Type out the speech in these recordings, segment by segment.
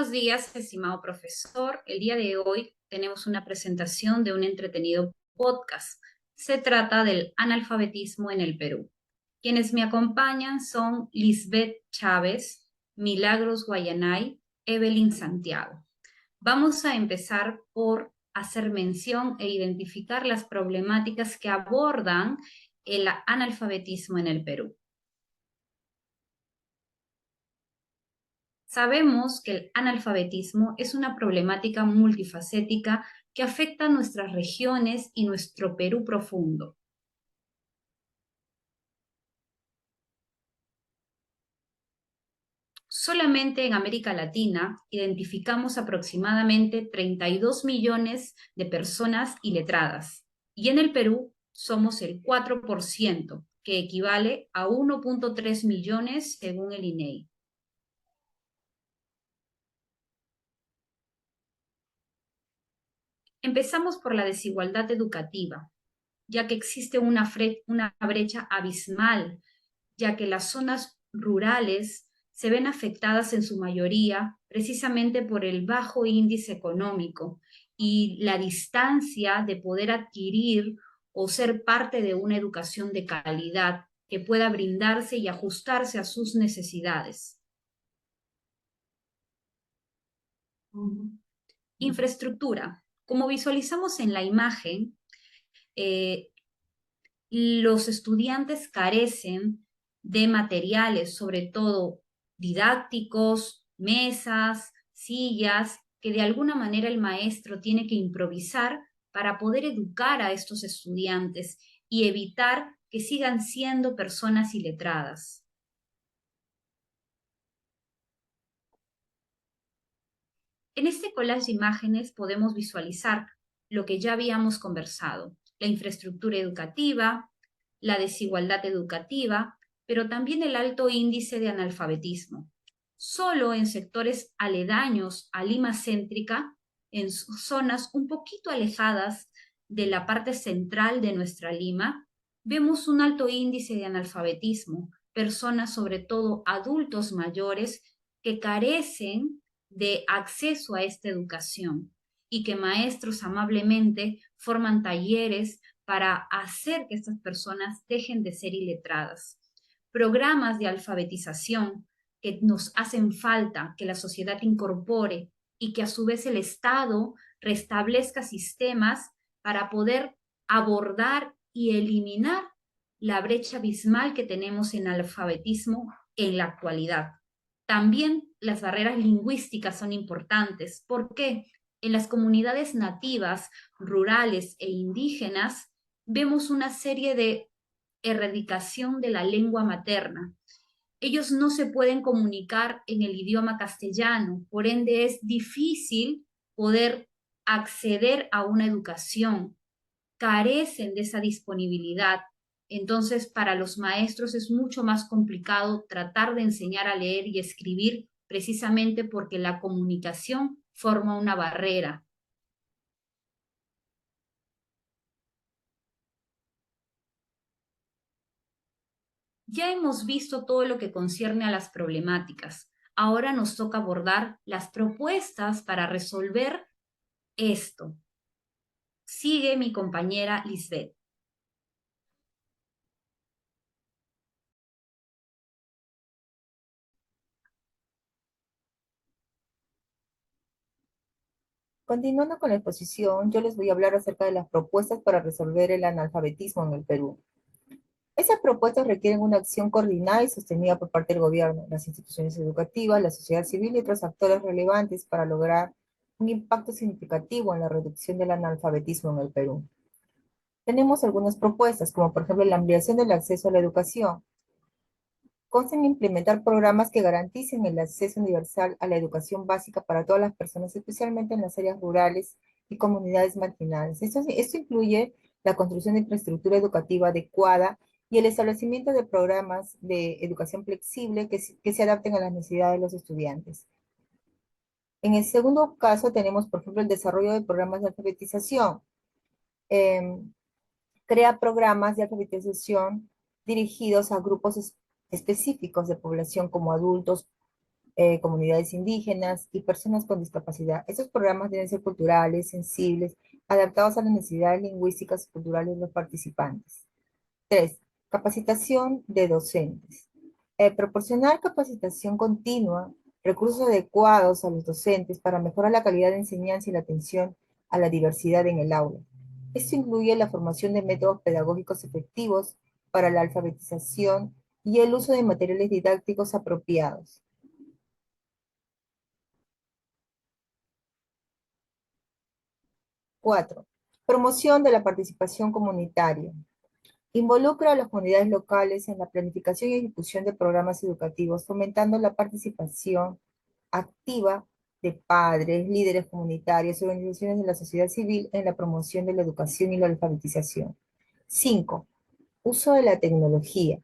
Buenos días, estimado profesor. El día de hoy tenemos una presentación de un entretenido podcast. Se trata del analfabetismo en el Perú. Quienes me acompañan son Lisbeth Chávez, Milagros Guayanay, Evelyn Santiago. Vamos a empezar por hacer mención e identificar las problemáticas que abordan el analfabetismo en el Perú. Sabemos que el analfabetismo es una problemática multifacética que afecta a nuestras regiones y nuestro Perú profundo. Solamente en América Latina identificamos aproximadamente 32 millones de personas iletradas y en el Perú somos el 4%, que equivale a 1.3 millones según el INEI. Empezamos por la desigualdad educativa, ya que existe una brecha abismal, ya que las zonas rurales se ven afectadas en su mayoría precisamente por el bajo índice económico y la distancia de poder adquirir o ser parte de una educación de calidad que pueda brindarse y ajustarse a sus necesidades. Infraestructura. Como visualizamos en la imagen, los estudiantes carecen de materiales, sobre todo didácticos, mesas, sillas, que de alguna manera el maestro tiene que improvisar para poder educar a estos estudiantes y evitar que sigan siendo personas iletradas. En este collage de imágenes podemos visualizar lo que ya habíamos conversado, la infraestructura educativa, la desigualdad educativa, pero también el alto índice de analfabetismo. Solo en sectores aledaños a Lima céntrica, en zonas un poquito alejadas de la parte central de nuestra Lima, vemos un alto índice de analfabetismo, personas, sobre todo adultos mayores, que carecen de acceso a esta educación y que maestros amablemente forman talleres para hacer que estas personas dejen de ser iletradas. Programas de alfabetización que nos hacen falta que la sociedad incorpore y que a su vez el Estado restablezca sistemas para poder abordar y eliminar la brecha abismal que tenemos en alfabetismo en la actualidad. También las barreras lingüísticas son importantes. ¿Por qué? En las comunidades nativas, rurales e indígenas vemos una serie de erradicación de la lengua materna. Ellos no se pueden comunicar en el idioma castellano, por ende es difícil poder acceder a una educación, carecen de esa disponibilidad. Entonces, para los maestros es mucho más complicado tratar de enseñar a leer y escribir precisamente porque la comunicación forma una barrera. Ya hemos visto todo lo que concierne a las problemáticas. Ahora nos toca abordar las propuestas para resolver esto. Sigue mi compañera Lisbeth. Continuando con la exposición, yo les voy a hablar acerca de las propuestas para resolver el analfabetismo en el Perú. Esas propuestas requieren una acción coordinada y sostenida por parte del gobierno, las instituciones educativas, la sociedad civil y otros actores relevantes para lograr un impacto significativo en la reducción del analfabetismo en el Perú. Tenemos algunas propuestas, como por ejemplo la ampliación del acceso a la educación. Constan en implementar programas que garanticen el acceso universal a la educación básica para todas las personas, especialmente en las áreas rurales y comunidades marginales. Esto incluye la construcción de infraestructura educativa adecuada y el establecimiento de programas de educación flexible que se adapten a las necesidades de los estudiantes. En el segundo caso tenemos, por ejemplo, el desarrollo de programas de alfabetización. Crea programas de alfabetización dirigidos a grupos específicos de población como adultos, comunidades indígenas y personas con discapacidad. Estos programas deben ser culturales, sensibles, adaptados a las necesidades lingüísticas y culturales de los participantes. 3. Capacitación de docentes. Proporcionar capacitación continua, recursos adecuados a los docentes para mejorar la calidad de enseñanza y la atención a la diversidad en el aula. Esto incluye la formación de métodos pedagógicos efectivos para la alfabetización y el uso de materiales didácticos apropiados. 4. Promoción de la participación comunitaria. Involucra a las comunidades locales en la planificación y ejecución de programas educativos, fomentando la participación activa de padres, líderes comunitarios y organizaciones de la sociedad civil en la promoción de la educación y la alfabetización. 5. Uso de la tecnología.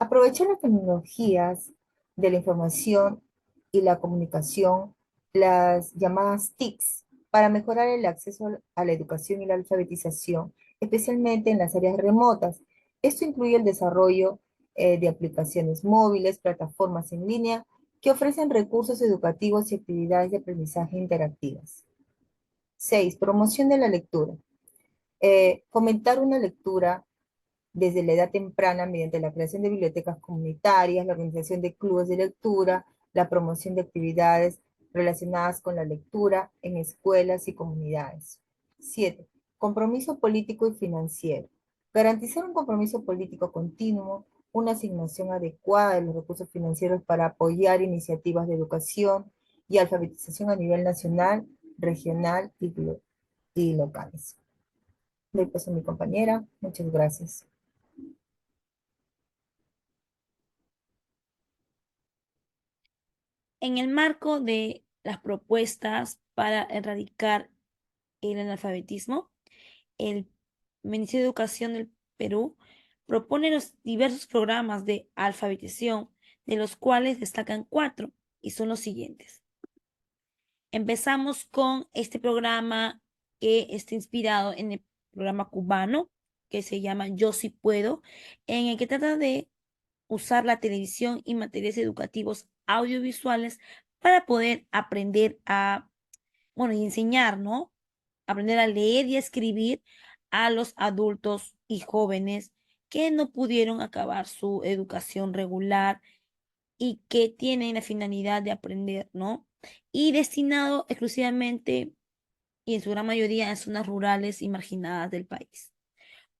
Aprovechar las tecnologías de la información y la comunicación, las llamadas TICs, para mejorar el acceso a la educación y la alfabetización, especialmente en las áreas remotas. Esto incluye el desarrollo de aplicaciones móviles, plataformas en línea que ofrecen recursos educativos y actividades de aprendizaje interactivas. 6. Promoción de la lectura. Fomentar una lectura desde la edad temprana mediante la creación de bibliotecas comunitarias, la organización de clubes de lectura, la promoción de actividades relacionadas con la lectura en escuelas y comunidades. 7. Compromiso político y financiero. Garantizar un compromiso político continuo, una asignación adecuada de los recursos financieros para apoyar iniciativas de educación y alfabetización a nivel nacional, regional y locales. Doy paso a mi compañera. Muchas gracias. En el marco de las propuestas para erradicar el analfabetismo, el Ministerio de Educación del Perú propone los diversos programas de alfabetización, de los cuales destacan 4 y son los siguientes. Empezamos con este programa que está inspirado en el programa cubano que se llama Yo sí puedo, en el que trata de usar la televisión y materiales educativos audiovisuales para poder aprender a, bueno, y enseñar, ¿no? Aprender a leer y a escribir a los adultos y jóvenes que no pudieron acabar su educación regular y que tienen la finalidad de aprender, ¿no? Y destinado exclusivamente y en su gran mayoría en zonas rurales y marginadas del país.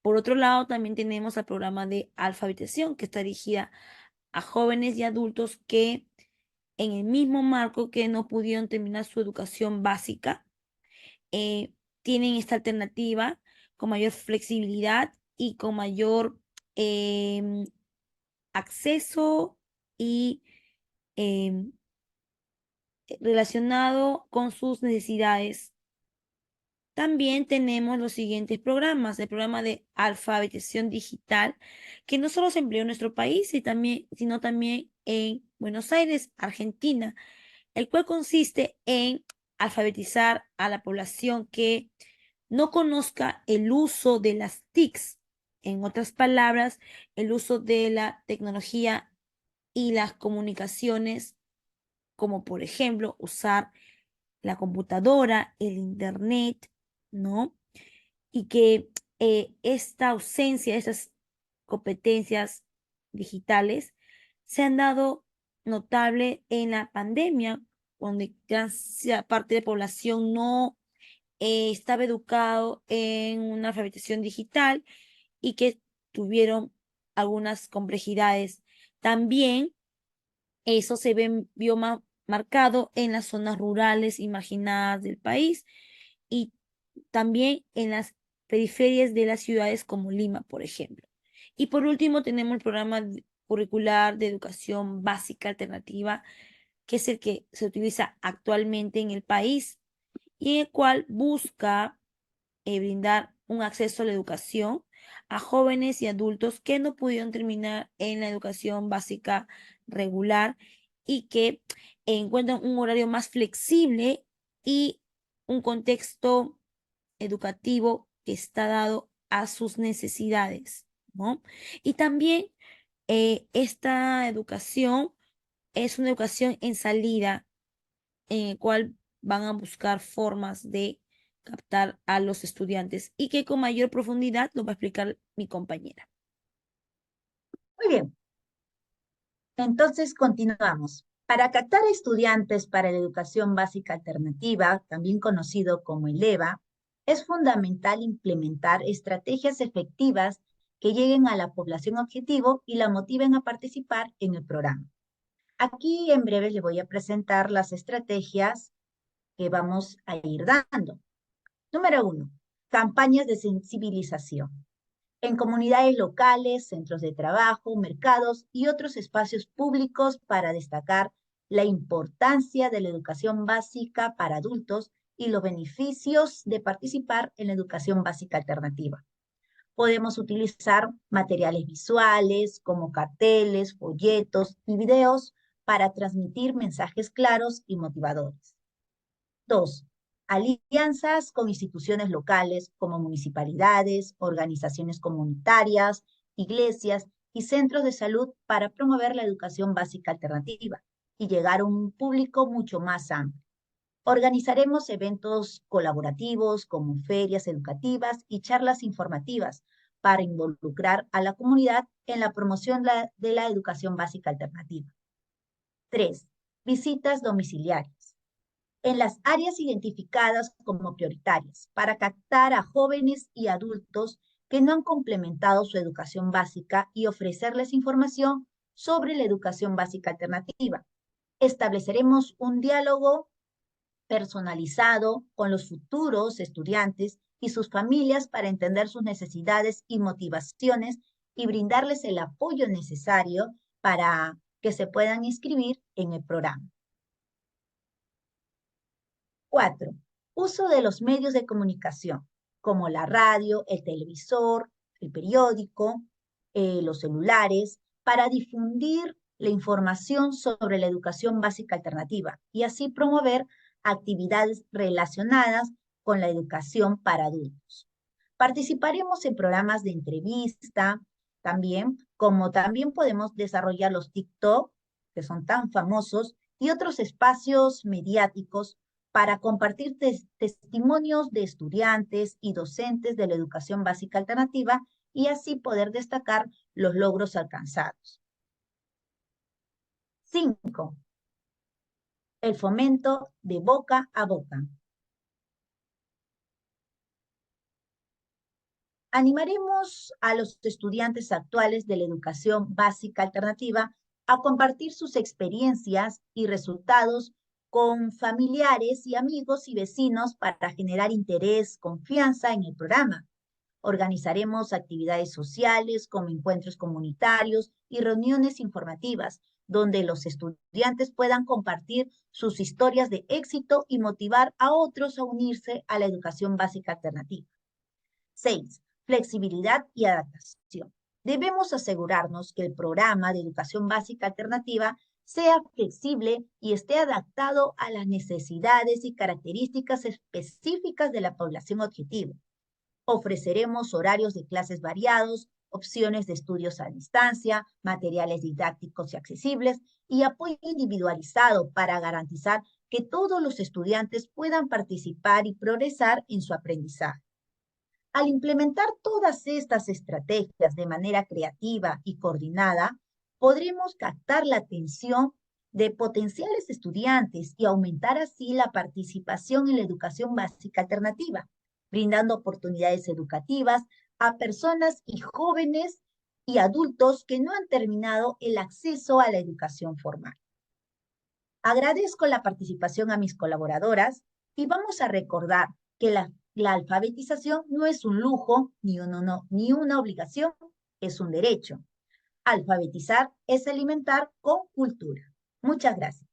Por otro lado, también tenemos el programa de alfabetización que está dirigida a jóvenes y adultos que en el mismo marco que no pudieron terminar su educación básica, eh, tienen esta alternativa con mayor flexibilidad y con mayor em, acceso y em, relacionado con sus necesidades. También tenemos los siguientes programas, el programa de alfabetización digital, que no solo se empleó en nuestro país, sino también en Buenos Aires, Argentina, el cual consiste en alfabetizar a la población que no conozca el uso de las TICs. En otras palabras, el uso de la tecnología y las comunicaciones, como por ejemplo usar la computadora, el internet, ¿no? Y que esta ausencia de esas competencias digitales se han dado notable en la pandemia, donde gran parte de la población no estaba educado en una alfabetización digital y que tuvieron algunas complejidades. También eso vio marcado en las zonas rurales y marginadas del país y también en las periferias de las ciudades como Lima, por ejemplo. Y por último, tenemos el programa curricular de educación básica alternativa, que es el que se utiliza actualmente en el país y en el cual busca brindar un acceso a la educación a jóvenes y adultos que no pudieron terminar en la educación básica regular y que encuentran un horario más flexible y un contexto educativo que está dado a sus necesidades, ¿no? Y también esta educación es una educación en salida, en el cual van a buscar formas de captar a los estudiantes y que con mayor profundidad lo va a explicar mi compañera. Muy bien. Entonces, continuamos. Para captar estudiantes para la educación básica alternativa, también conocido como el EBA, es fundamental implementar estrategias efectivas que lleguen a la población objetivo y la motiven a participar en el programa. Aquí en breve le voy a presentar las estrategias que vamos a ir dando. Número 1, campañas de sensibilización. En comunidades locales, centros de trabajo, mercados y otros espacios públicos para destacar la importancia de la educación básica para adultos y los beneficios de participar en la educación básica alternativa. Podemos utilizar materiales visuales como carteles, folletos y videos para transmitir mensajes claros y motivadores. 2. Alianzas con instituciones locales como municipalidades, organizaciones comunitarias, iglesias y centros de salud para promover la educación básica alternativa y llegar a un público mucho más amplio. Organizaremos eventos colaborativos como ferias educativas y charlas informativas para involucrar a la comunidad en la promoción de la educación básica alternativa. 3. Visitas domiciliarias. En las áreas identificadas como prioritarias para captar a jóvenes y adultos que no han complementado su educación básica y ofrecerles información sobre la educación básica alternativa. Estableceremos un diálogo personalizado con los futuros estudiantes y sus familias para entender sus necesidades y motivaciones y brindarles el apoyo necesario para que se puedan inscribir en el programa. 4. Uso de los medios de comunicación, como la radio, el televisor, el periódico, los celulares, para difundir la información sobre la educación básica alternativa y así promover actividades relacionadas con la educación para adultos. Participaremos en programas de entrevista también, como también podemos desarrollar los TikTok, que son tan famosos, y otros espacios mediáticos para compartir testimonios de estudiantes y docentes de la educación básica alternativa y así poder destacar los logros alcanzados. 5. El fomento de boca a boca. Animaremos a los estudiantes actuales de la educación básica alternativa a compartir sus experiencias y resultados con familiares y amigos y vecinos para generar interés, confianza en el programa. Organizaremos actividades sociales como encuentros comunitarios y reuniones informativas, donde los estudiantes puedan compartir sus historias de éxito y motivar a otros a unirse a la educación básica alternativa. 6. Flexibilidad y adaptación. Debemos asegurarnos que el programa de educación básica alternativa sea flexible y esté adaptado a las necesidades y características específicas de la población objetivo. Ofreceremos horarios de clases variados, opciones de estudios a distancia, materiales didácticos y accesibles y apoyo individualizado para garantizar que todos los estudiantes puedan participar y progresar en su aprendizaje. Al implementar todas estas estrategias de manera creativa y coordinada, podremos captar la atención de potenciales estudiantes y aumentar así la participación en la educación básica alternativa, brindando oportunidades educativas a personas y jóvenes y adultos que no han terminado el acceso a la educación formal. Agradezco la participación a mis colaboradoras y vamos a recordar que la alfabetización no es un lujo ni una obligación, es un derecho. Alfabetizar es alimentar con cultura. Muchas gracias.